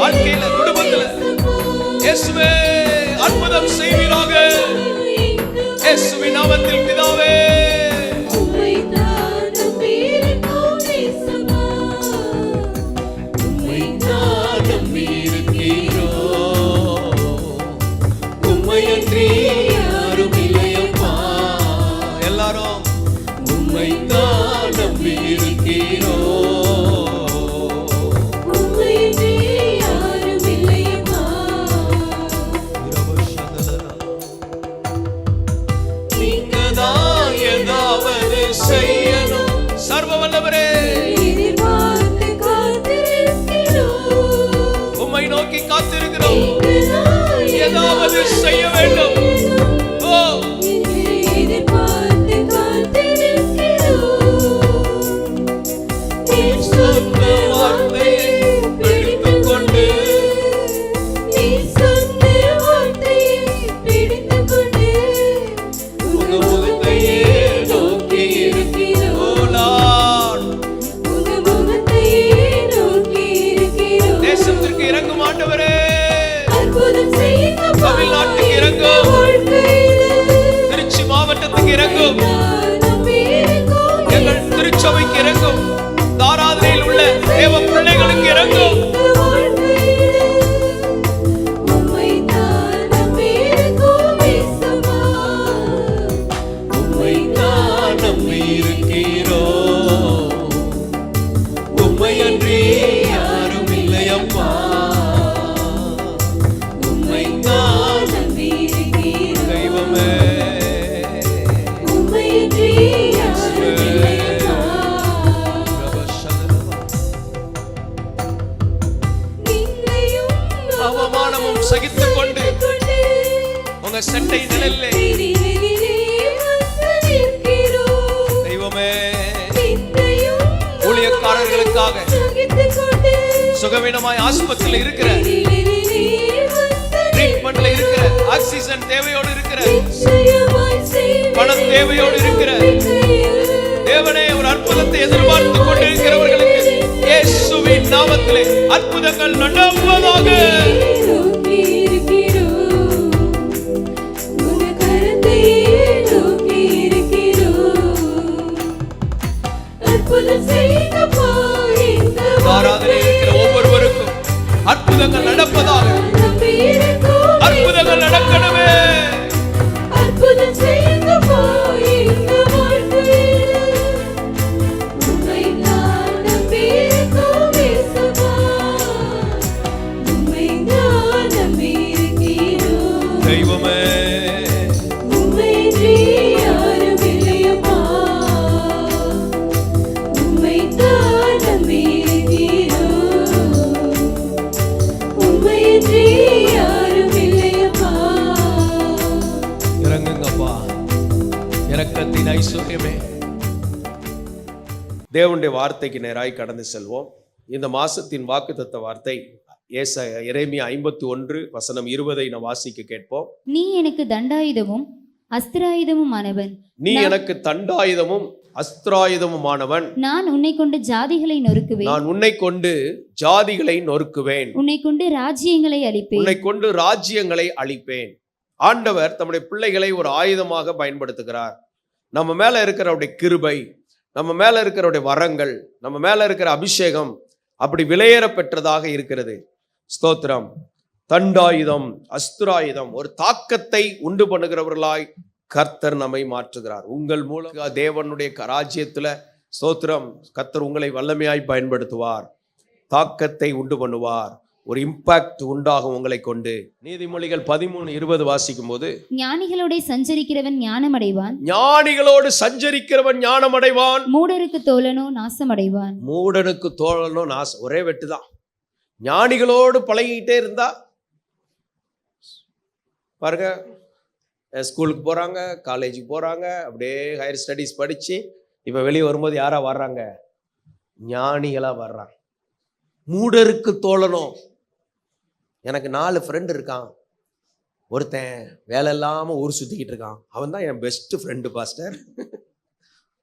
வாழ்க்கையில, குடும்பத்துல இயேசுவே அற்புதம் செய்வீராக. இயேசுவின் நாமத்தில் பிதாவே. எல்லாரும் உம்மை தான் நம்பி இருக்கிறோம். சர்வ வல்லவரே, உம்மை நோக்கி காத்திருக்கிறோம். ஏதாவது செய்ய வேண்டும். தேசத்திற்கு இறங்கும் ஆண்டவரே, தமிழ்நாட்டுக்கு இறங்கும், திருச்சி மாவட்டத்துக்கு இறங்கும், எங்கள் திருச்சபைக்கு இறங்கும், தாராதனையில் உள்ள தேவ பிள்ளைகளுக்கு இறங்கும். அவமானமும் சகித்துக் கொண்டு உங்க சட்டை நிழலிலே தெய்வமே, ஊழியக்காரர்களுக்காக சுகவீனமாய் ஆஸ்பத்திரியில் இருக்கிற, ட்ரீட்மெண்ட்ல இருக்கிற, ஆக்சிஜன் தேவையோடு இருக்கிற, பண தேவையோடு இருக்கிற தேவனே, ஒரு அற்புதத்தை எதிர்பார்த்து கொண்டிருக்கிறவர்களுக்கு இயேசுவின் நாமத்திலே அற்புதங்கள் நடப்பதாக. ஆராதனை இருக்கிற ஒவ்வொருவருக்கும் அற்புதங்கள் நடப்பதாக. அற்புதங்கள் நடக்கணுமே. தெய்வமே, இறங்குங்கப்பா, இரக்கத்தின் ஐஸ்வர்யமே. தேவனுடைய வார்த்தைக்கு நேராய் கடந்து செல்வோம். இந்த மாசத்தின் வாக்குத்தத்த வார்த்தை எரேமியா 51 வசனம் 20 நாம் வாசிக்க கேட்போம். நீ எனக்கு தண்டாயுதமும் அஸ்திராயுதமுமானவன். நீ எனக்கு தண்டாயுதமும் அஸ்திராயுதமுமானவன். நான் உன்னை கொண்டு ஜாதிகளை நொறுக்குவேன். நான் உன்னை கொண்டு ஜாதிகளை நொறுக்குவேன். உன்னை கொண்டு ராஜ்யங்களை அழிப்பேன். உன்னை கொண்டு ராஜ்யங்களை அழிப்பேன். ஆண்டவர் தம்முடைய பிள்ளைகளை ஒரு ஆயுதமாக பயன்படுத்துகிறார். நம்ம மேல இருக்கிறவருடைய கிருபை, நம்ம மேல இருக்கிறவருடைய வரங்கள், நம்ம மேல இருக்கிற அபிஷேகம் அப்படி விலையேற பெற்றதாக இருக்கிறது. ஸ்தோத்திரம். தண்டாயுதம் அஸ்திராயுதம் ஒரு தாக்கத்தை உண்டு பண்ணுகிறவர்களாய் கர்த்தர் நம்மை மாற்றுகிறார். உங்கள் மூலம் தேவனுடைய ராஜ்யத்துல ஸ்தோத்திரம், கர்த்தர் உங்களை வல்லமையாய் பயன்படுத்துவார். தாக்கத்தை உண்டு பண்ணுவார். ஒரு இம்பாக்ட் உண்டாகும் உங்களை கொண்டு. நீதிமொழிகள் 13:20 வாசிக்கும் போது, ஞானிகளோடு சஞ்சரிக்கிறவன் ஞானமடைவான். ஞானிகளோடு சஞ்சரிக்கிறவன் ஞானமடைவான். மூடருக்கு தோழனோ நாசமடைவான். மூடனுக்கு தோழனோ நாசம். ஒரே வெட்டுதான். ஞானிகளோடு பழகிட்டே இருந்தா பாருங்க, ஸ்கூலுக்கு போறாங்க, காலேஜுக்கு போறாங்க, அப்படியே ஹையர் ஸ்டடீஸ் படிச்சு இப்ப வெளியே வரும்போது யாரா வர்றாங்க? ஞானிகளா வர்றாங்க. மூடருக்கு தோழனும். எனக்கு 4 ஃப்ரெண்டு இருக்கான். ஒருத்தன் வேலை இல்லாமல் ஊர் சுற்றிக்கிட்டு இருக்கான். அவன் தான் என் பெஸ்ட் ஃப்ரெண்டு பாஸ்டர்.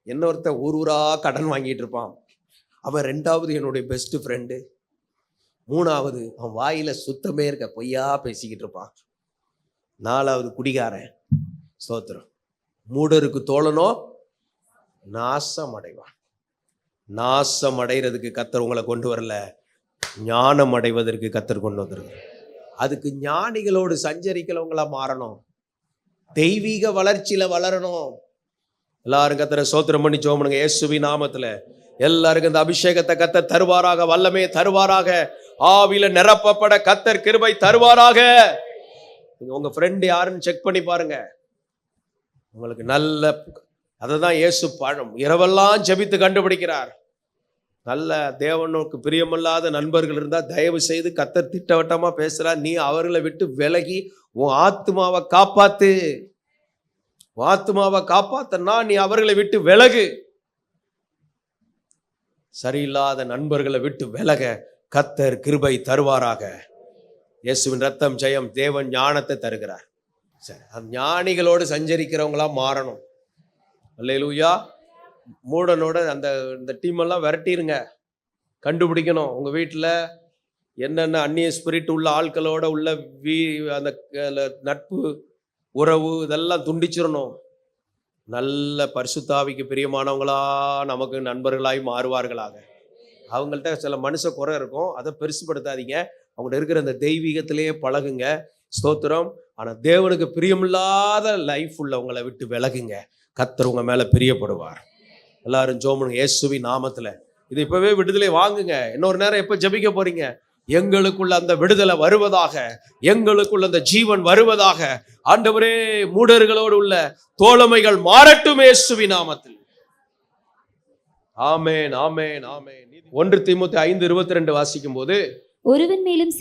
இன்னொருத்தன் ஊர் ஊராக கடன் வாங்கிட்டு இருப்பான். அவன் 2வது என்னுடைய பெஸ்ட் ஃப்ரெண்டு. மூணாவது அவன் வாயில சுத்தமே இருக்க பொய்யா பேசிக்கிட்டு இருப்பான். நாலாவது குடிகாரன். ஸ்தோத்திரம். மூடருக்கு தோழனோ நாசம் அடைவான். நாசம் அடைகிறதுக்கு கர்த்தர் உங்களை கொண்டு வரல, ஞானம் அடைவதற்கு கர்த்தர் கொண்டு வந்திருக்கு. அதுக்கு ஞானிகளோடு சஞ்சரிக்கிறவங்களா மாறணும், தெய்வீக வளர்ச்சியில வளரணும். எல்லாரும் கர்த்தரை ஸ்தோத்திரம் பண்ணி ஜெபம் பண்ணுங்க. இயேசுவின் நாமத்துல எல்லாருக்கும் இந்த அபிஷேகத்தை கர்த்தர் தருவாராக, வல்லமே தருவாராக, ஆவியில நிரப்பப்பட கர்த்தர் கிருபை தருவாராக. நீங்க உங்க ஃப்ரெண்ட் யாருன்னு செக் பண்ணி பாருங்க. உங்களுக்கு நல்ல, அததான் இயேசு பழம் இரவெல்லாம் ஜெபித்து கண்டுபிடிக்கிறார். நல்ல தேவனுக்கு பிரியமில்லாத நண்பர்கள் இருந்தா தயவு செய்து கர்த்தர் திட்டவட்டமா பேசுறார், நீ அவர்களை விட்டு விலகி உன் ஆத்துமாவை காப்பாத்து. ஆத்துமாவை காப்பாத்தனா நீ அவர்களை விட்டு விலகு. சரியில்லாத நண்பர்களை விட்டு விலக கர்த்தர் கிருபை தருவாராக. இயேசுவின் ரத்தம் ஜெயம். தேவன் ஞானத்தை தருகிறார். சரி, அந்த ஞானிகளோடு சஞ்சரிக்கிறவங்களா மாறணும். அல்லேலூயா. மூடனோட இந்த டீம் எல்லாம் விரட்டிருங்க. கண்டுபிடிக்கணும் உங்க வீட்டில் என்னென்ன அந்நிய ஸ்பிரிட் உள்ள ஆட்களோட உள்ள அந்த நட்பு உறவு இதெல்லாம் துண்டிச்சிடணும். நல்ல பரிசுத்தாவிக்கு பிரியமானவங்களா நமக்கு நண்பர்களாய் மாறுவார்களாக. அவங்கள்ட்ட சில மனுஷ குறை இருக்கும், அதை பெருசுப்படுத்தாதீங்க. அவங்கள்ட்ட இருக்கிற அந்த தெய்வீகத்திலேயே பழகுங்க. ஸ்தோத்திரம். ஆனால் தேவனுக்கு பிரியமில்லாத லைஃப் உள்ளவங்களை விட்டு விலகுங்க. கர்த்தர் உங்க மேல பிரியப்படுவார். எல்லாரும் ஜெபம் பண்ணுங்க இயேசுவின் நாமத்துல. இது இப்பவே விடுதலை வாங்குங்க. இன்னொரு நேரம் எப்ப ஜெபிக்க போறீங்க? எங்களுக்குள்ள அந்த விடுதலை வருவதாக, எங்களுக்குள்ள அந்த ஜீவன் வருவதாக. ஆண்டவரே, மூடர்களோடு உள்ள தோழமைகள் மாறட்டும் இயேசுவின் நாமத்தில். ஆமென், ஆமென், ஆமென். 1 தீமோத்தேயு 5:22 வாசிக்கும் போது, ஒருவன் மேலும்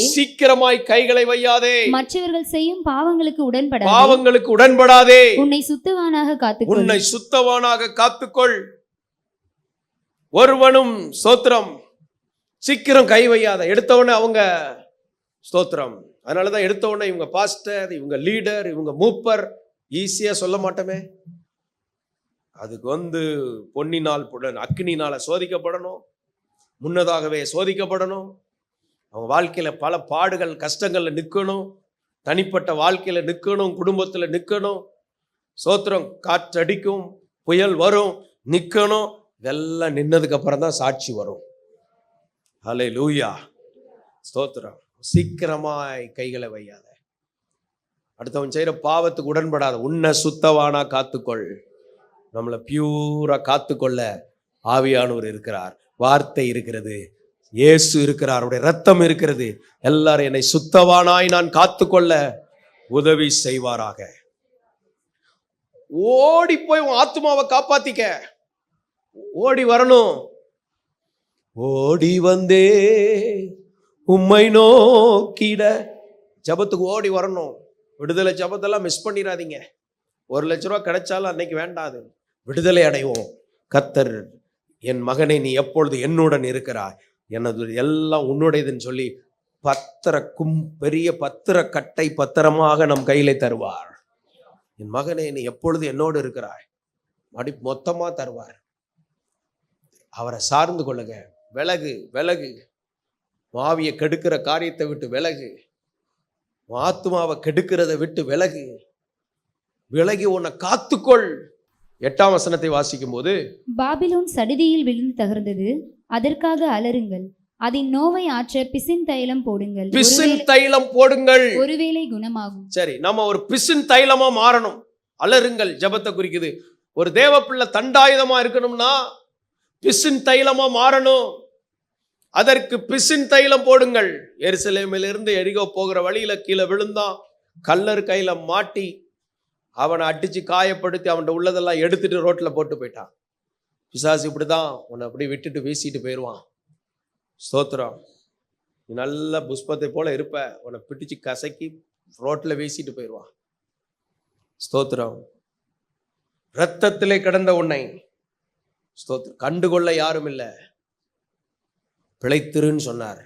சீக்கிரமாய் கைகளை வையாதே, மற்றவர்கள் செய்யும் பாவங்களுக்கு உடன்படாதே, உன்னை சுத்தவானாக காத்துக்கொள். ஒருவனும் ஸ்தோத்திரம் சீக்கிரம் கை வையாத. எடுத்தவொடனே அவங்க ஸ்தோத்திரம். அதனாலதான் எடுத்தவொடனே இவங்க பாஸ்டர், இவங்க லீடர், இவங்க மூப்பர் ஈஸியா சொல்ல மாட்டோமே. அதுக்கு பொன்னினால் அக்கினினால சோதிக்கப்படணும், முன்னதாகவே சோதிக்கப்படணும். அவங்க வாழ்க்கையில பல பாடுகள் கஷ்டங்கள்ல நிற்கணும், தனிப்பட்ட வாழ்க்கையில நிற்கணும், குடும்பத்துல நிற்கணும். ஸ்தோத்திரம். காற்றடிக்கும், புயல் வரும், நிற்கணும். இதெல்லாம் நின்னதுக்கு அப்புறம் தான் சாட்சி வரும். ஹல்லேலூயா. ஸ்தோத்திரம். சீக்கிரமாய் கைகளை வையாத, அடுத்தவன் செய்யற பாவத்துக்கு உடன்படாத, உன்னை சுத்தவானா காத்துக்கொள். நம்மளை பியூரா காத்துக்கொள்ள ஆவியானவர் இருக்கிறார், வார்த்தை இருக்கிறது, இயேசு இருக்கிறார், அவருடைய ரத்தம் இருக்கிறது. எல்லாரும் என்னை சுத்தவானாய் நான் காத்துக்கொள்ள உதவி செய்வாராக. ஓடி போய் உன் ஆத்துமாவை காப்பாத்திக்க ஓடி வரணும். ஓடி வந்தே உம்மை நோக்கிட, ஜபத்துக்கு ஓடி வரணும். விடுதலை ஜபத்தெல்லாம் மிஸ் பண்ணிடாதீங்க. 1 லட்ச ரூபா கிடைச்சாலும் அன்னைக்கு வேண்டாது. விடுதலை அடைவோம். கர்த்தர், என் மகனை நீ எப்பொழுது என்னுடன் இருக்கிறாய், எனது எல்லாம் உன்னுடையதுன்னு சொல்லி பெரிய பத்திர கட்டை பத்திரமாக நம் கையில தருவார். என் மகனே நீ எப்பொழுது என்னோடு இருக்கிறாய், மொத்தமா தருவார். அவரை சார்ந்து கொள்ளுங்க. விலகு. ஆவியை கெடுக்கிற காரியத்தை விட்டு விலகு. ஆத்துமாவை கெடுக்கிறதை விட்டு விலகி உன்னை காத்துக்கொள். 8ஆம் வசனத்தை வாசிக்கும் போது, பாபிலோன் சடிதியில் விழுந்து தகர்ந்தது, அதற்காக அலறுங்கள், அதன் நோவை ஆற்ற பிசின் தைலம் போடுங்கள், ஒருவேளை குணமாகும். சரி, நம்ம ஒரு பிசின் தைலமா மாறணும். அலறுங்கள் ஜபத்தை குறிக்குது. ஒரு தேவ பிள்ளை தண்டாயுதமா இருக்கணும்னா பிசின் தைலமா மாறணும். அதற்கு பிசின் தைலம் போடுங்கள். எருசலேமிலிருந்து எரிகோ போகிற வழியில கீழே விழுந்தான். கல்லர் கையில மாட்டி அவனை அடிச்சு காயப்படுத்தி அவன் உள்ளதெல்லாம் எடுத்துட்டு ரோட்ல போட்டு போயிட்டான். பிசாசு இப்படிதான் உன்னை அப்படி விட்டுட்டு வீசிட்டு போயிடுவான். ஸ்தோத்திரம். நீ நல்ல புஷ்பத்தை போல இருப்ப, உன்னை பிடிச்சு கசக்கி ரோட்ல வீசிட்டு போயிடுவான். ஸ்தோத்திரம். இரத்தத்திலே கிடந்த உன்னை ஸ்தோத்திரம் கண்டுகொள்ள யாரும் இல்லை. பிழைத்திருன்னு சொன்னார்.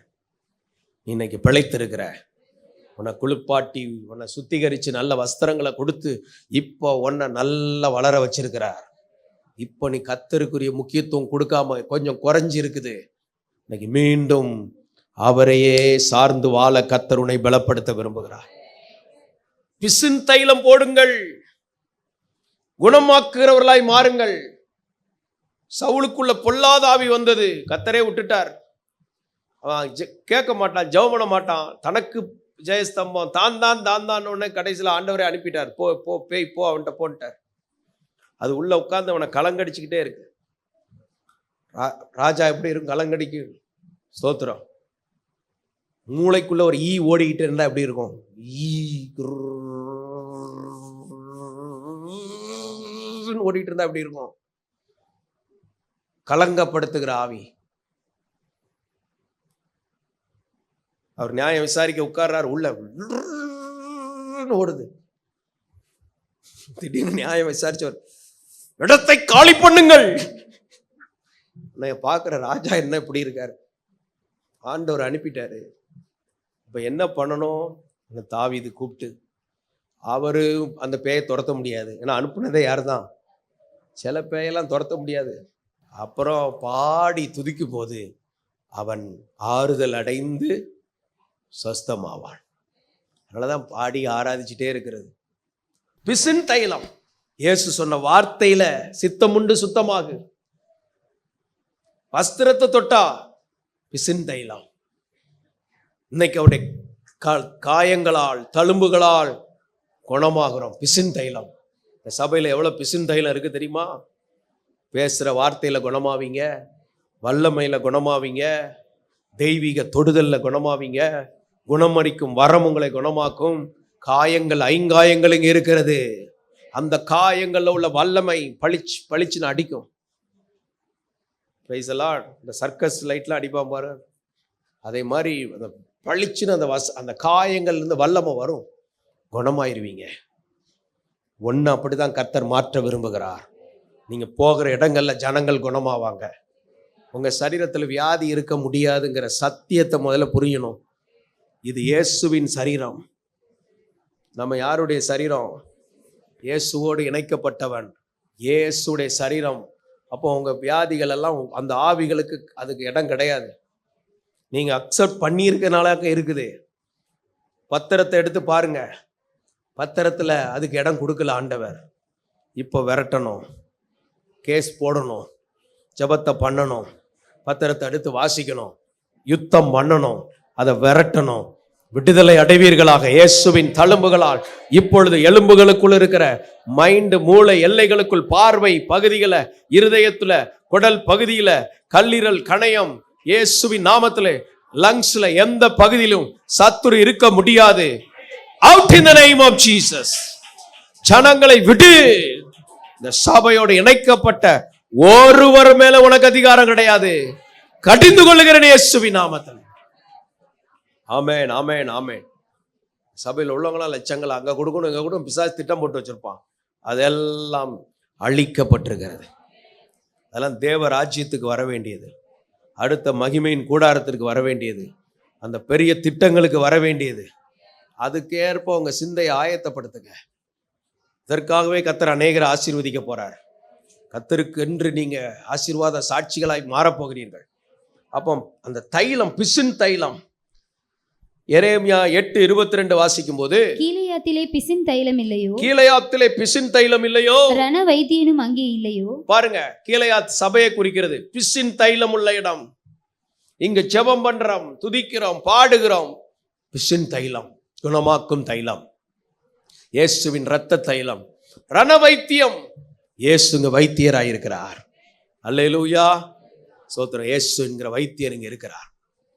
இன்னைக்கு பிழைத்திருக்கிற, உன்னை குளிப்பாட்டி உன்னை சுத்திகரித்து நல்ல வஸ்திரங்களை கொடுத்து இப்போ உன்னை நல்லா வளர வச்சிருக்கிறார். இப்போ நீ கர்த்தருக்குரிய முக்கியத்துவம் கொடுக்காம கொஞ்சம் குறைஞ்சி இருக்குது. இன்னைக்கு மீண்டும் அவரையே சார்ந்து வாழ கர்த்தர் உன்னை பலப்படுத்த விரும்புகிறார். பிசின் தைலம் போடுங்கள், குணமாக்குகிறவர்களாய் மாறுங்கள். சவுலுக்குள்ள பொல்லாத ஆவி வந்தது, கர்த்தரே விட்டுட்டார். அவன் கேட்க மாட்டான், ஜெபம் பண்ண மாட்டான், தனக்கு ஜெயஸ்தம்பம் தான் உடனே கடைசியில் ஆண்டவரை அனுப்பிட்டார். போ போ பேய் போ அவன்கிட்ட போன்ட்டார். அது உள்ள உட்கார்ந்து அவனை கலங்கடிச்சுக்கிட்டே இருக்கு. ராஜா எப்படி இருக்கும்? கலங்கடிக்கு. ஸ்தோத்திரம். மூளைக்குள்ள ஒரு ஈ ஓடிக்கிட்டு இருந்தா எப்படி இருக்கும்? ஈ ஓடிட்டு இருந்தா எப்படி இருக்கும்? கலங்கப்படுத்துகிற ஆவி. அவர் நியாயம் விசாரிக்க உட்கார்றாரு, உள்ள ஓடுது. திடீர்னு நியாயம் விசாரிச்சவர், இடத்தை காலி பண்ணுங்கள். பார்க்கிற ராஜா என்ன இப்படி இருக்காரு? ஆண்டவர் அனுப்பிட்டாரு. இப்ப என்ன பண்ணணும்? தாவீது கூப்பிட்டு, அவரு அந்த பேயை துரத்த முடியாது, ஏன்னா அனுப்புனதே யாரு தான். சில பேயெல்லாம் துரத்த முடியாது. அப்புறம் பாடி துதிக்கும் போது அவன் ஆறுதல் அடைந்து சொஸ்தமாவான். அதனாலதான் பாடி ஆராதிச்சுட்டே இருக்கிறது. பிசின் தைலம், இயேசு சொன்ன வார்த்தையில சித்தமுண்டு சுத்தமாகு. வஸ்திரத்தை தொட்டா பிசின் தைலம். இன்னைக்கு அவருடைய காயங்களால் தழும்புகளால் குணமாகிறோம். பிசின் தைலம். இந்த சபையில எவ்வளவு பிசின் தைலம் இருக்கு தெரியுமா? பேசுற வார்த்தையில குணமாவீங்க, வல்லமையில குணமாவீங்க, தெய்வீக தொடுதல்ல குணமாவீங்க, குணமளிக்கும் வரம் உங்களை குணமாக்கும். காயங்கள், ஐங்காயங்கள் இங்க இருக்கிறது. அந்த காயங்கள்ல உள்ள வல்லமை பளிச்சுன்னு அடிக்கும். இந்த சர்க்கஸ் லைட்லாம் அடிப்பான் பாரு, அதே மாதிரி அந்த பளிச்சுன்னு அந்த காயங்கள்ல இருந்து வல்லமை வரும், குணமாயிருவீங்க. ஒன்று அப்படிதான் கர்த்தர் மாற்ற விரும்புகிறார். நீங்க போகிற இடங்கள்ல ஜனங்கள் குணமாவாங்க. உங்க சரீரத்தில் வியாதி இருக்க முடியாதுங்கிற சத்தியத்தை முதல்ல புரியணும். இது இயேசுவின் சரீரம். நம்ம யாருடைய சரீரம்? இயேசுவோடு இணைக்கப்பட்டவன், இயேசுடைய சரீரம். அப்போ உங்க வியாதிகள் எல்லாம் அந்த ஆவிகளுக்கு அதுக்கு இடம் கிடையாது. நீங்க அக்செப்ட் பண்ணியிருக்கனால இருக்குது. பத்திரத்தை எடுத்து பாருங்க, பத்திரத்துல அதுக்கு இடம் கொடுக்கல ஆண்டவர். இப்போ விரட்டணும், கேஸ் போடணும், ஜெபத்தை பண்ணணும், பத்திரத்தை எடுத்து வாசிக்கணும், யுத்தம் பண்ணணும், அதை விரட்டணும். விடுதலை அடைவீர்களாக இயேசுவின் தழும்புகளால். இப்பொழுது எலும்புகளுக்குள் இருக்கிற மைண்ட், மூளை எல்லைகளுக்குள், பார்வை பகுதிகளை, இருதயத்துல, குடல் பகுதியில, கல்லீரல், கணையம், இயேசுவின் நாமத்திலே, லங்ஸ்ல எந்த பகுதியிலும் சத்துரு இருக்க முடியாது. Out in the name of Jesus. ஜனங்களை விடு. இந்த சபையோடு இணைக்கப்பட்ட ஒருவர் மேல உனக்கு அதிகாரம் கிடையாது. கடிந்து கொள்ளுகிறேன் இயேசுவின் நாமத்தில். ஆமென், ஆமென், ஆமென். சபையில் உள்ளவங்களாம் லட்சங்கள் அங்க கொடுக்கணும், இங்க கொடுக்கணும், பிசாசு திட்டம் போட்டு வச்சிருப்பான். அதெல்லாம் அழிக்கப்பட்டிருக்கிறது. அதெல்லாம் தேவ ராஜ்யத்துக்கு வர வேண்டியது, அடுத்த மகிமையின் கூடாரத்திற்கு வர வேண்டியது, அந்த பெரிய திட்டங்களுக்கு வர வேண்டியது. அதுக்கேற்ப உங்க சிந்தையை ஆயத்தப்படுத்துங்க. இதற்காகவே கர்த்தர் அநேகரை ஆசீர்வதிக்க போறார். கர்த்தருக்கு என்று நீங்க ஆசீர்வாத சாட்சிகளாய் மாறப்போகிறீர்கள். அப்போ அந்த தைலம், பிசின் தைலம், எரேமியா 8:22 வாசிக்கும் போது, கீலேயாத்திலே பிசின் தைலம் இல்லையோ, கீலேயாத்திலே பிசின் தைலம் இல்லையோ, ரண வைத்தியனும் அங்கே இல்லையோ. பாருங்க, கீலேயாத் சபையை குறிக்கிறது. பிசின் தைலம் உள்ள இடம். இங்க ஜெபம் பண்றோம், துதிக்கிறோம், பாடுகிறோம். பிசின் தைலம், குணமாக்கும் தைலம், இயேசுவின் இரத்த தைலம். ரண வைத்தியம், இயேசுங்க வைத்தியராயிருக்கிறார். அல்லேலூயா, சோத்திரம். இயேசு என்கிற வைத்தியர் இங்க இருக்கிறார்.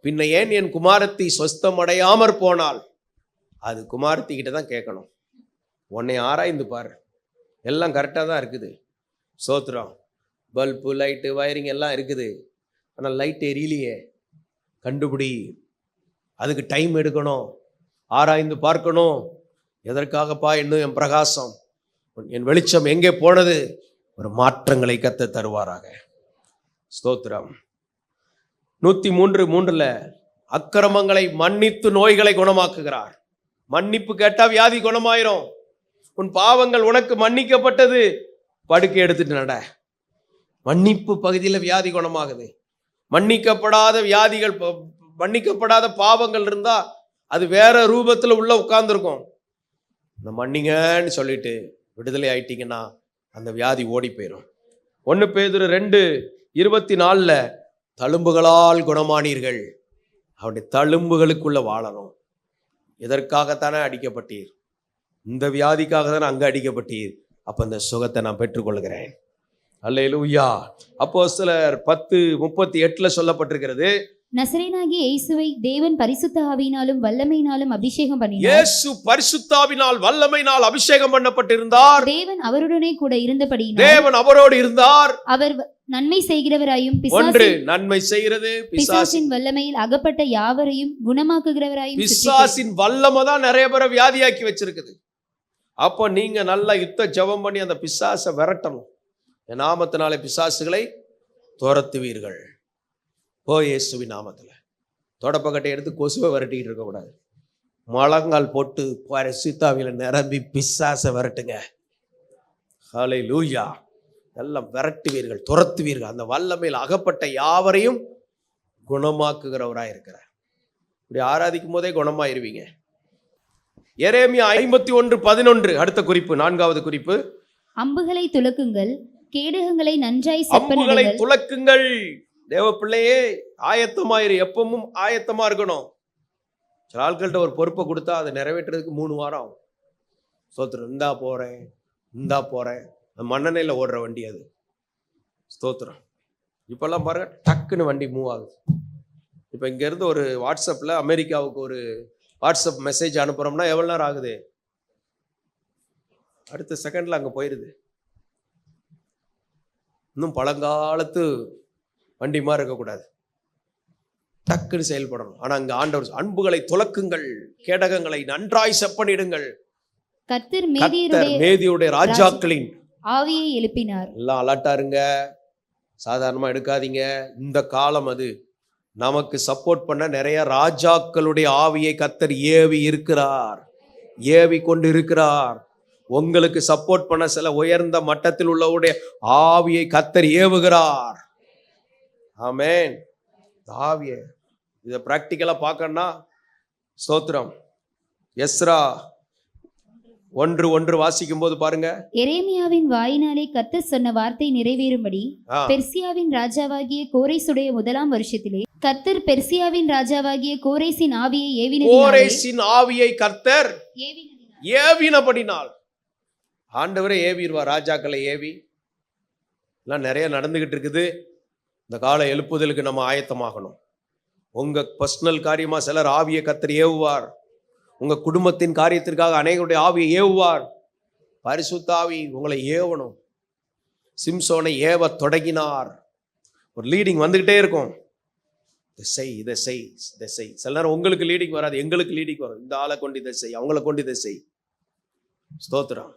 பின்ன ஏன் என் குமாரத்தி சொஸ்தம் அடையாமற் போனால்? அது குமாரத்தி கிட்ட தான் கேட்கணும். உன்னை ஆராய்ந்து பாரு, எல்லாம் கரெக்டாக தான் இருக்குது. சோத்திரம். பல்பு, லைட்டு, வயரிங் எல்லாம் இருக்குது, ஆனால் லைட் எரியலையே. கண்டுபிடி. அதுக்கு டைம் எடுக்கணும், ஆராய்ந்து பார்க்கணும். எதற்காகப்பா இன்னும் என் பிரகாசம், என் வெளிச்சம் எங்கே போனது? ஒரு மாற்றங்களை கர்த்தர் தருவாராக. ஸ்தோத்திரம். 103:3 அக்கிரமங்களை மன்னித்து நோய்களை குணமாக்குகிறார். மன்னிப்பு கேட்டா வியாதி குணமாயிரும். உன் பாவங்கள் உனக்கு மன்னிக்கப்பட்டது, படுக்கை எடுத்துட்டு நட. மன்னிப்பு பகுதியில் வியாதி குணமாகுது. மன்னிக்கப்படாத வியாதிகள், மன்னிக்கப்படாத பாவங்கள் இருந்தா அது வேற ரூபத்துல உள்ள உட்கார்ந்துருக்கும். இந்த மன்னிங்கன்னு சொல்லிட்டு விடுதலை ஆயிட்டீங்கன்னா அந்த வியாதி ஓடி போயிடும். 1 பேதுரு 2:24 தழும்புகளால் குணமானீர்கள். அவருடைய தழும்புகளுக்குள்ள வாழணும். எதற்காகத்தானே அடிக்கப்பட்டீர்? இந்த வியாதிக்காக தானே அங்க அடிக்கப்பட்டீர். அப்ப இந்த சுகத்தை நான் பெற்றுக்கொள்கிறேன். அல்லேலூயா. அப்போஸ்தலர் 10:38 சொல்லப்பட்டிருக்கிறது, நசரேயனாகிய இயேசுவை தேவன் பரிசுத்த ஆவியினாலும் வல்லமையினாலும் அபிஷேகம் பண்ணினார். இயேசு பரிசுத்தாவினால் வல்லமையினால் அபிஷேகம் பண்ணப்பட்டிருந்தார். தேவன் அவருடனே கூட இருந்தபடியினால் தேவன் அவரோடு இருந்தார். அவர் நன்மை செய்கிறவராயும் ஒன்று நன்மை செய்கிறது, பிசாசின் வல்லமையில் அகப்பட்ட யாவரையும் குணமாக்குகிறவராயும். பிசாசின் வல்லமை தான் நிறைய பேரை வியாதியாக்கி வச்சிருக்குது. அப்போ நீங்க நல்லா யுத்த ஜெபம் பண்ணி அந்த பிசாசை விரட்டணும். என் நாமத்தினாலே பிசாசுகளை துரத்துவீர்கள். ஓ இயேசுவின் நாமத்துல. தொடப்பக்கட்டை எடுத்து கொசுவை விரட்டிக்கிட்டு இருக்கக்கூடாது. முழங்கால் போட்டு பரிசுத்தாவில நிரம்பி பிசாசை விரட்டுங்க. ஹல்லேலூயா. எல்லாம் விரட்டுவீர்கள், துரத்துவீர்கள். அந்த வல்லமையில் அகப்பட்ட யாவரையும் குணமாக்குகிறவராய் இருக்கிறார். இப்படி ஆராதிக்கும் போதே குணமாயிருவீங்க. எரேமியா 51:11 அடுத்த குறிப்பு, 4வது குறிப்பு. அம்புகளை துலக்குங்கள், கேடகங்களை நன்றாய் அம்புகளை துலக்குங்கள். தேவ பிள்ளையே ஆயத்தமாயிரு. எப்பவும் ஆயத்தமா இருக்கணும். சில ஆட்கள்கிட்ட ஒரு பொறுப்பை கொடுத்தா அதை நிறைவேற்றுறதுக்கு 3 வாரம் ஆகும். ஸ்தோத்திரம். இந்தா போறேன் மண்ணெண்ணெயில் ஓடுற வண்டி அது. ஸ்தோத்திரம். இப்பெல்லாம் பாருங்க டக்குன்னு வண்டி மூவ் ஆகுது. இப்போ இங்கேருந்து ஒரு வாட்ஸ்அப்பில் அமெரிக்காவுக்கு ஒரு வாட்ஸ்அப் மெசேஜ் அனுப்புகிறோம்னா எவ்வளோ நேரம் ஆகுது? அடுத்த செகண்டில் அங்கே போயிடுது. இன்னும் பழங்காலத்து வண்டி மாதிரி இருக்கக்கூடாது, டக்குன்னு செயல்படணும். ஆனால் அங்கே ஆண்டவர் அன்புகளை துலக்குங்கள், கேடகங்களை நன்றாய் செப்பனிடுங்கள். கர்த்தர் மேதியுடைய ராஜாக்களின் ஆவியை எழுப்பினார். எல்லாம் அலர்ட்டா இருங்க, சாதாரணமாக எடுக்காதீங்க. இந்த காலம் அது. நமக்கு சப்போர்ட் பண்ண நிறைய ராஜாக்களுடைய ஆவியை கர்த்தர் ஏவி கொண்டு இருக்கிறார். உங்களுக்கு சப்போர்ட் பண்ண சில உயர்ந்த மட்டத்தில் உள்ளவருடைய ஆவியை கர்த்தர் ஏவுகிறார். ஆமென். ஆவியை இதை பிராக்டிக்கலா பார்க்கணும்னா ஸ்தோத்திரம். எஸ்ரா 1:1 வாசிக்கும் போது பாருங்க, எரேமியாவின் வாயினாலே கர்த்தர் சொன்ன வார்த்தை நிறைவேறும்படி பெர்சியாவின் ராஜாவாகிய கோரேசுடைய 1ஆம் வருஷத்திலே கர்த்தர் பெர்சியாவின் ராஜாவாகிய கோரேசின் ஆவியை கர்த்தர் ஏவினபடினால். ஆண்டவரே ஏவிடுவார். ராஜாக்களை ஏவி எல்லாம் நிறைய நடந்துகிட்டு இருக்குது. இந்த கால எழுப்புதலுக்கு நம்ம ஆயத்தமாகணும். உங்க பர்சனல் காரியமா சிலர் ஆவியை கர்த்தர் ஏவுவார். உங்க குடும்பத்தின் காரியத்திற்காக அநேகருடைய ஆவியை ஏவுவார். பரிசுத்த ஆவி உங்களை ஏவணும். சிம்சோனை ஏவ தொடங்கினார். ஒரு லீடிங் வந்துகிட்டே இருக்கும். இதை செய். சில நேரம் உங்களுக்கு லீடிங் வராது, எங்களுக்கு லீடிங் வரும். இந்த ஆளை கொண்டு இதை செய், அவங்கள கொண்டு இதை செய். ஸ்தோத்திரம்.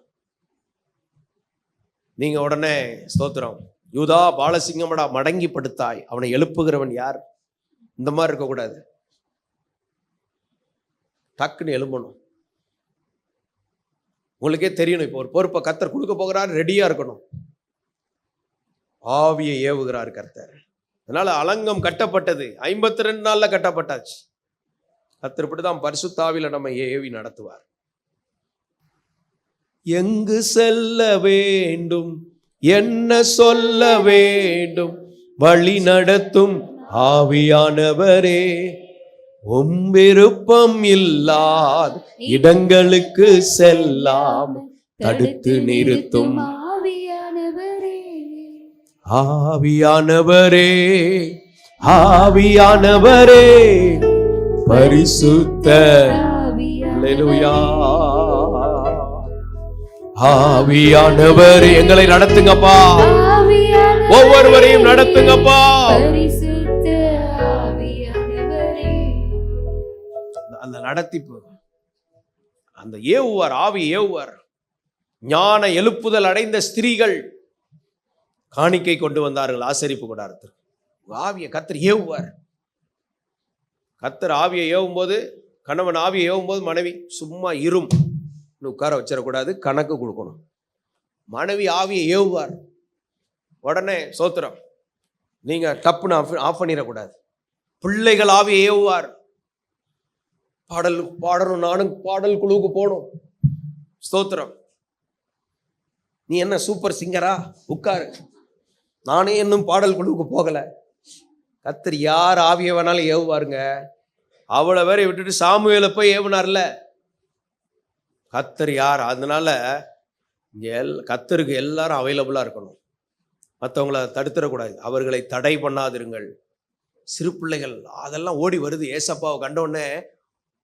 நீங்க உடனே ஸ்தோத்திரம், யூதா பாலசிங்கமடா மடங்கி படுத்தாய், அவனை எழுப்புகிறவன் யார்? இந்த மாதிரி இருக்கக்கூடாது. டக்குன்னு எழும்பணும். உங்களுக்கே தெரியணும். இப்போ ஒரு பொறுப்பை கர்த்தர் கொடுக்க போகிறார், ரெடியா இருக்கணும். ஆவியை ஏவுகிறார் கர்த்தர். அதனால அலங்கம் கட்டப்பட்டது 52 நாள்ல கட்டப்பட்டாச்சு. கர்த்தர் இப்படிதான் பரிசுத்த ஆவியில நம்ம ஏவி நடத்துவார். எங்கு செல்ல வேண்டும், என்ன சொல்ல வேண்டும், வழி நடத்தும் ஆவியானவரே, விருப்பம் இல்லாத இடங்களுக்கு செல்லாம் தடுத்து நிறுத்தும் ஆவியானவரே, ஆவியானவரே, பரிசுத்த அல்லேலூயா. ஆவியானவரே எங்களை நடத்துங்கப்பா, ஒவ்வொருவரையும் நடத்துங்கப்பா. அந்த நடத்திப்பு, அந்த ஏவுவார், ஆவி ஏவுவார். ஞான எழுப்புதல் அடைந்த ஸ்திரீகள் காணிக்கை கொண்டு வந்தார்கள் ஆசரிப்பு கூடாரத்திற்கு. ஆவியை கர்த்தர் ஏவுவார். கர்த்தர் ஆவியை ஏவும் போது, கணவன் ஆவியை ஏவும் போது மனைவி சும்மா இரும் உட்கார வச்சிடக்கூடாது, கணக்கு கொடுக்கணும். மனைவி ஆவியை ஏவுவார். உடனே சோத்திரம், நீங்க டப்புன்னு ஆஃப் பண்ணிடக்கூடாது. பிள்ளைகள் ஆவியை ஏவுவார். பாடல் பாடணும், நானும் பாடல் குழுவுக்கு போகணும். ஸ்தோத்திரம். நீ என்ன சூப்பர் சிங்கரா? உட்காரு. நானே இன்னும் பாடல் குழுவுக்கு போகல. கர்த்தர் யார் ஆவியை வேணாலும் ஏவுவாருங்க. அவ்வளோ பேரை விட்டுட்டு சாமுவேலை போய் ஏவுனார்ல. கர்த்தர் யார்? அதனால கர்த்தருக்கு எல்லாரும் அவைலபிளாக இருக்கணும். மற்றவங்கள தடுத்துடக்கூடாது. அவர்களை தடை பண்ணாதிருங்கள். சிறு பிள்ளைகள் அதெல்லாம் ஓடி வருது. ஏசப்பாவை கண்டோடனே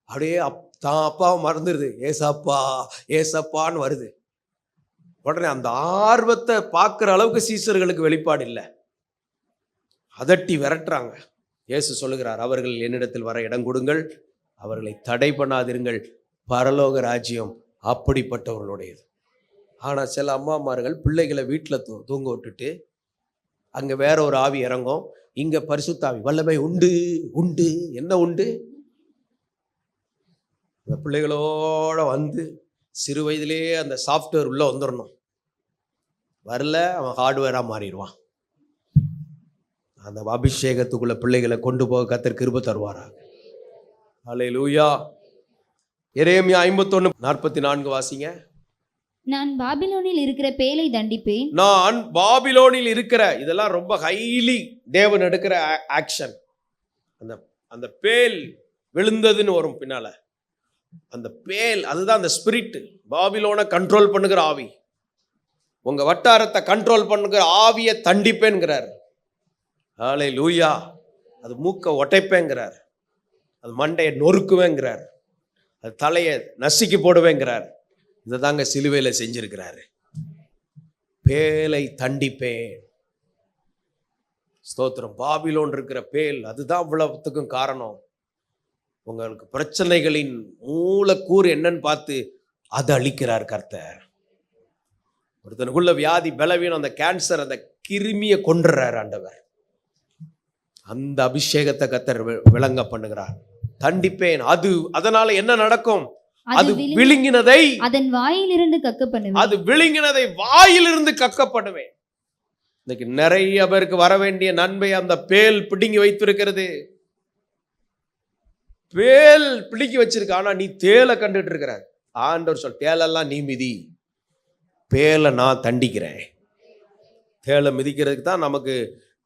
அப்படியே தான் அப்பாவை மறந்துடுது. ஏசப்பா ஏசப்பான்னு வருது. உடனே அந்த ஆர்வத்தை பார்க்குற அளவுக்கு சீசர்களுக்கு வெளிப்பாடு இல்லை. அதட்டி விரட்டுறாங்க. இயேசு சொல்லுகிறார், அவர்கள் என்னிடத்தில் வர இடம் கொடுங்கள், அவர்களை தடை பண்ணாதிருங்கள், பரலோக ராஜ்யம் அப்படிப்பட்டவர்களுடையது. ஆனால் சில அம்மாமார்கள் பிள்ளைகளை வீட்டில் தூங்க விட்டுட்டு அங்கே வேற ஒரு ஆவி இறங்கும், இங்கே பரிசுத்த ஆவி வல்லமை உண்டு உண்டு. என்ன உண்டு? இந்த பிள்ளைகளோட வந்து சிறு வயதிலேயே அந்த சாஃப்ட்வேர் உள்ளே வந்துடணும். வரல, அவன் ஹார்ட்வேராக மாறிடுவான். அந்த அபிஷேகத்துக்குள்ள பிள்ளைகளை கொண்டு போக கர்த்தர் கிருபை தருவாராக. அல்லேலூயா. எரேமியா 51:44 வாசிங்க. நான் பாபிலோனில் இருக்கிற பேலை தண்டிப்பேன். நான் பாபிலோனில் இருக்கிற, இதெல்லாம் ரொம்ப ஹைலி தேவன் எடுக்கிற ஆக்ஷன். அந்த பேல் விழுந்ததுன்னு வரும் பின்னால. அந்த பேல் அதுதான் அந்த ஸ்பிரிட். பாபிலோனை கண்ட்ரோல் பண்ணுகிற ஆவி. உங்க வட்டாரத்தை கண்ட்ரோல் பண்ணுகிற ஆவியை தண்டிப்பேன்கிறார். அல்லேலூயா. அது மூக்க ஒட்டைப்பேங்கிறார், அது மண்டையை நொறுக்குவேங்கிறார், அது தலையை நசுக்கி போடுவேங்கிறார். இதை தாங்க சிலுவையில் செஞ்சிருக்கிறாரு. பேலை தண்டிப்பேன். ஸ்தோத்திரம். பாபிலோன் இருக்கிற பேல் அதுதான் இவ்வளவுத்துக்கும் காரணம். உங்களுக்கு பிரச்சனைகளின் மூலக்கூறு என்னன்னு பார்த்து அதை அழிக்கிறார் கர்த்தர். ஒருத்தனுக்குள்ள வியாதி பலவீனம், அந்த கேன்சர், அந்த கிருமியை கொன்றுறார் ஆண்டவர். அந்த அபிஷேகத்தை கர்த்தர் விளங்க பண்ணுகிறார். தண்டிப்பேன். அதனால என்ன நடக்கும்? அது விழுங்கினதை அதன் வாயிலிருந்து கக்க பண்ணுவேன். அது விழுங்கினதை வாயிலிருந்து கக்க பண்ணுவேன். இன்னைக்கு நிறைய பேருக்கு வர வேண்டிய நன்மை அந்த பேல் பிடுங்கி வைத்திருக்கிறது. பேல் பிடிக்கி வச்சிருக்க. ஆனா நீ தேலை கண்டுட்டு இருக்கிற. ஆண்டவர் சொல், தேலெல்லாம் நீ மிதி, பேலை நான் தண்டிக்கிறேன். தேலை மிதிக்கிறதுக்கு தான் நமக்கு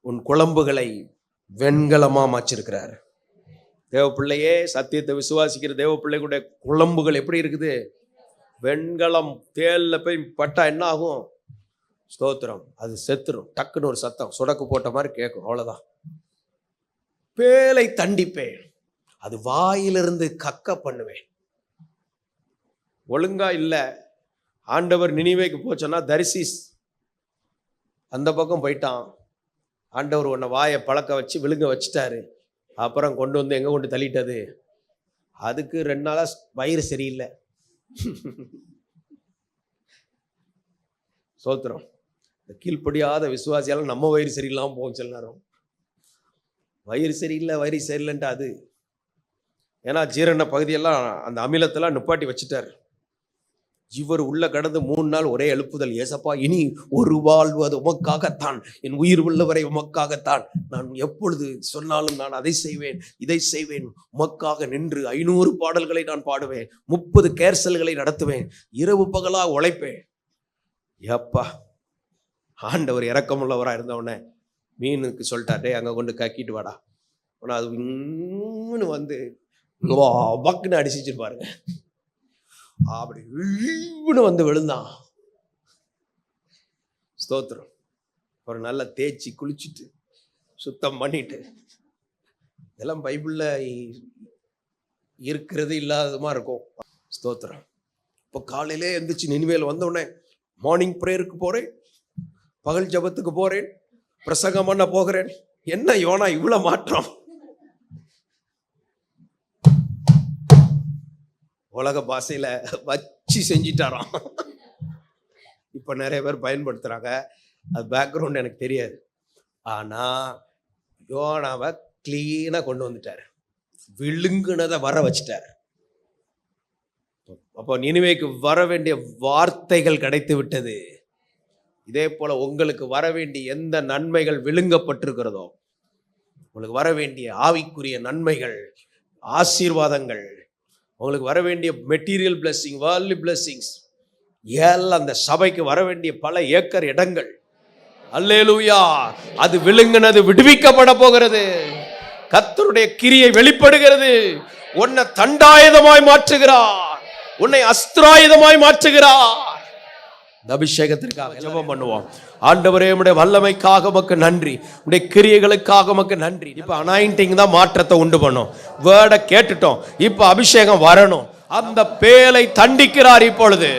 உன் குழம்புகளை வெண்கலமா மாச்சிருக்கிறார். தேவ பிள்ளையே, சத்தியத்தை விசுவாசிக்கிற தேவ பிள்ளைகளுடைய குழம்புகள் எப்படி இருக்குது? வெண்கலம். தேல்ல போய் பட்டா என்ன ஆகும்? ஸ்தோத்திரம், அது செத்துரும். டக்குன்னு ஒரு சத்தம் சுடக்கு போட்ட மாதிரி கேட்கும், அவ்வளவுதான். பேலை தண்டிப்பேன், அது வாயிலிருந்து கக்க பண்ணுவேன். ஒழுங்கா இல்லை. ஆண்டவர் நினிவேக்கு போச்சோன்னா தரிசிஸ் அந்த பக்கம் போயிட்டான். ஆண்டவர் உன்னை வாயை பழக்க வச்சு விழுங்க வச்சுட்டாரு. அப்புறம் கொண்டு வந்து எங்கே கொண்டு தள்ளிட்டது? அதுக்கு 2 நாளாக வயிறு சரியில்லை. சோத்திரம். இந்த கீழ்ப்படியாத விசுவாசியால் நம்ம வயிறு சரியில்லாமல் போகும் சில நேரம். வயிறு சரியில்லைன்ட்டு அது ஏன்னா ஜீரண பகுதியெல்லாம் அந்த அமிலத்தெல்லாம் நிப்பாட்டி வச்சுட்டார். இவர் உள்ள கடந்து 3 நாள் ஒரே எழுப்புதல். ஏசப்பா, இனி ஒரு வாழ்வு அது உமக்காகத்தான், என் உயிர் உள்ளவரை உமக்காகத்தான். நான் எப்பொழுது சொன்னாலும் நான் அதை செய்வேன், இதை செய்வேன். உமக்காக நின்று 500 பாடல்களை நான் பாடுவேன், 30 கேர்சல்களை நடத்துவேன், இரவு பகலாக உழைப்பேன். எப்பா, ஆண்டவர் இரக்கமுள்ளவராக இருந்தவனே மீனுக்கு சொல்லிட்டாட்டே, அங்கே கொண்டு கக்கிட்டு வாடா. ஆனால் அது இன்னும் வந்து பக்குன்னு அடிச்சிட்டு பாருங்க, அப்படி வந்து விழுந்தான். ஸ்தோத்திரம். ஒரு நல்ல தேய்ச்சி குளிச்சுட்டு சுத்தம் பண்ணிட்டு, இதெல்லாம் பைபிள்ல இருக்கிறது இல்லாததுமா இருக்கும். ஸ்தோத்திரம். இப்போ காலையிலே எழுந்திரிச்சு நினிவேல் வந்தோடனே மார்னிங் ப்ரேயருக்கு போறேன், பகல் ஜபத்துக்கு போறேன், பிரசங்கம் பண்ண போகிறேன். என்ன யோனா இவ்வளோ மாற்றம்? உலக பாஷையில் வச்சு செஞ்சிட்டாராம். இப்போ நிறைய பேர் பயன்படுத்துகிறாங்க. அது பேக்ரவுண்ட் எனக்கு தெரியாது. ஆனால் யோனாவை கிளீனாக கொண்டு வந்துட்டார், விழுங்குனதை வர வச்சுட்டார். அப்போ நினிவேக்கு வர வேண்டிய வார்த்தைகள் கிடைத்து விட்டது. இதே போல உங்களுக்கு வர வேண்டிய எந்த நன்மைகள் விழுங்கப்பட்டிருக்கிறதோ, உங்களுக்கு வர வேண்டிய ஆவிக்குரிய நன்மைகள், ஆசீர்வாதங்கள், உங்களுக்கு வர வேண்டிய மெட்டீரியல் பிளெஸிங், வேர்ல்ட்லி பிளெஸிங்ஸ் எல்லாம் அந்த சபைக்கு வர வேண்டிய பல ஏக்கர் இடங்கள், அல்லேலூயா, அது விழுங்கினது விடுவிக்கப்பட போகிறது. கர்த்தருடைய கிரியை வெளிப்படுகிறது. உன்னை தண்டாயுதமாய் மாற்றுகிறார், உன்னை அஸ்திராயுதமாய் மாற்றுகிறார். இந்த அபிஷேகத்திற்காக ஜெபம் பண்ணுவோம். ஆண்டவரே, உம்முடைய வல்லமைக்காக உமக்கு நன்றி, உம்முடைய கிரியைகளுக்காக உமக்கு நன்றி. இப்ப அனாயிண்டிங் தான் மாற்றத்தை உண்டு பண்ணும். வேர்டை கேட்டுட்டோம், இப்ப அபிஷேகம் வரணும். அந்த பேலை தண்டிக்கிறார். இப்பொழுது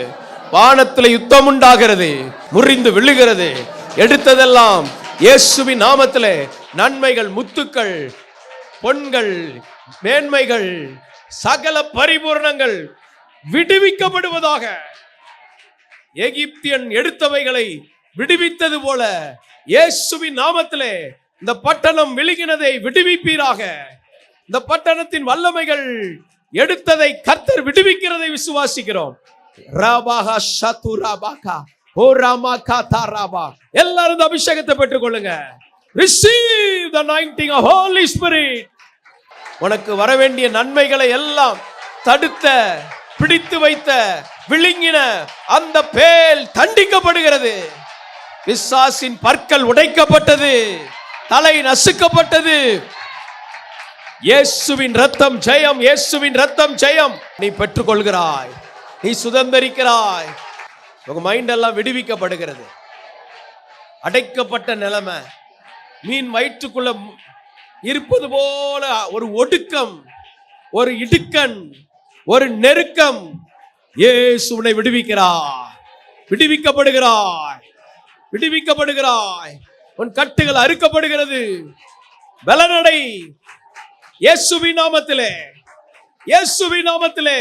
வானத்தில் யுத்தம் உண்டாகிறது, முறிந்து விழுகிறது. எடுத்ததெல்லாம் இயேசுவின் நாமத்திலே நன்மைகள், முத்துக்கள், பொன்கள், மேன்மைகள், சகல பரிபூரணங்கள் விடுவிக்கப்படுவதாக. எகிப்தியன் எடுத்தவைகளை விடுவித்தது போல இயேசுவின் நாமத்திலே இந்த பட்டணம் விழுகினதை விடுவிப்பீராக. இந்த பட்டணத்தின் வல்லமைகள் எடுத்ததை கர்த்தர் விடுவிக்கிறதை விசுவாசிக்கிறோம். ராபாகா ஷதுராபாகா ஓ ராமாகா தாராபா. எல்லாரும் இந்த அபிஷேகத்தை பெற்றுக்கொள்ளுங்க. Receive the anointing of Holy Spirit. உனக்கு வர வேண்டிய நன்மைகளை எல்லாம் தடுத்த, பிடித்து வைத்த, விழுங்கின அந்த பேல் தண்டிக்கப்படுகிறது. பிசாசின் பற்கள் உடைக்கப்பட்டது, தலை நசுக்கப்பட்டது. இயேசுவின் ரத்தம் ஜெயம், இயேசுவின் ரத்தம் ஜெயம். நீ பெற்றுக்கொள்கிறாய், நீ சுதந்தரிக்கிறாய். உங்க மைண்ட் எல்லாம் விடுவிக்கப்படுகிறது. அடைக்கப்பட்ட நிலைமை, மீன் வயிற்றுக்குள்ள இருப்பது போல ஒரு ஒடுக்கம், ஒரு இடுக்கண், ஒரு நெருக்கம். இயேசு உன்னை விடுவிக்கிறார், விடுவிக்கப்படுகிறாய், விடுவிக்கப்படுகிறாய். உன் கட்டுகள் அறுக்கப்படுகிறது. பலனடை இயேசுவின் நாமத்திலே, இயேசுவின் நாமத்திலே,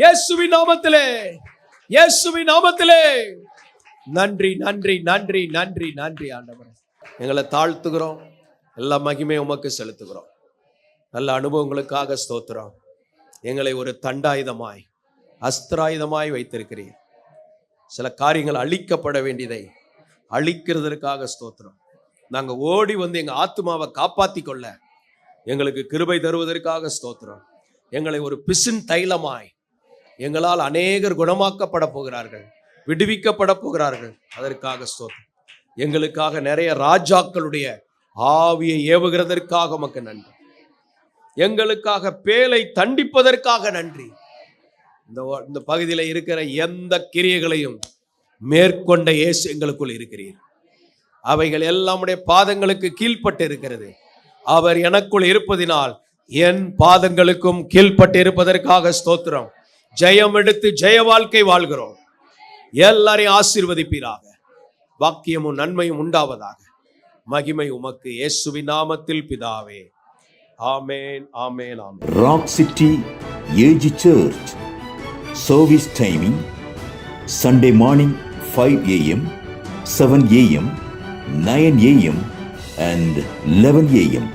இயேசுவின் நாமத்திலே, இயேசுவின் நாமத்திலே. நன்றி, நன்றி, நன்றி, நன்றி, நன்றி ஆண்டவரே. எங்களை தாழ்த்துகிறோம், எல்லா மகிமை உமக்கு செலுத்துகிறோம். நல்ல அனுபவங்களுக்காக ஸ்தோத்திரம். எங்களை ஒரு தண்டாயுதமாய், அஸ்திராயுதமாய் வைத்திருக்கிறீர். சில காரியங்கள் அழிக்கப்பட வேண்டியதை அழிக்கிறதற்காக ஸ்தோத்திரம். நாங்கள் ஓடி வந்து எங்கள் ஆத்மாவை காப்பாற்றி கொள்ள எங்களுக்கு கிருபை தருவதற்காக ஸ்தோத்திரம். எங்களை ஒரு பிசின் தைலமாய், எங்களால் அநேகர் குணமாக்கப்பட போகிறார்கள், விடுவிக்கப்பட போகிறார்கள். அதற்காக ஸ்தோத்திரம். எங்களுக்காக நிறைய ராஜாக்களுடைய ஆவியை ஏவுகிறதற்காக உமக்கு நன்றி. எங்களுக்காக பேலை தண்டிப்பதற்காக நன்றி. இந்த பகுதியில் இருக்கிற எந்த கிரியைகளையும் மேற்கொண்ட இயேசு எங்களுக்குள் இருக்கிறீர். அவைகள் எல்லாமுடைய பாதங்களுக்கு கீழ்பட்டு இருக்கிறது. அவர் எனக்குள் இருப்பதினால் என் பாதங்களுக்கும் கீழ்பட்டு இருப்பதற்காக ஸ்தோத்திரம். ஜெயம் எடுத்து ஜெய வாழ்க்கை வாழ்கிறோம். எல்லாரையும் ஆசீர்வதிப்பீராக. வாக்கியமும் நன்மையும் உண்டாவதாக. மகிமை உமக்கு இயேசுவின் நாமத்தில் பிதாவே. ஆமென், ஆமென், ஆமென். Rock City AG Church service timing Sunday morning 5 a.m., 7 a.m., 9 a.m. and 11 a.m.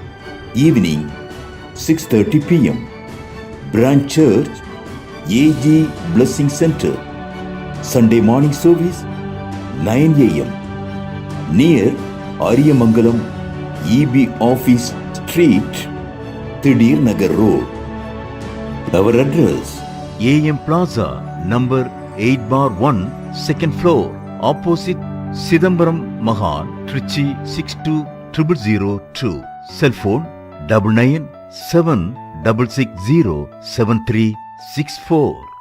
Evening 6:30 p.m. Branch Church AG Blessing Center. Sunday morning service 9 a.m. near Ariyamangalam EB Office Street, Thidir Nagar Road. Our address AM Plaza, number 8/1, second floor, opposite Sidambaram Mahal, Trichy 620002. Cell phone 9976607364.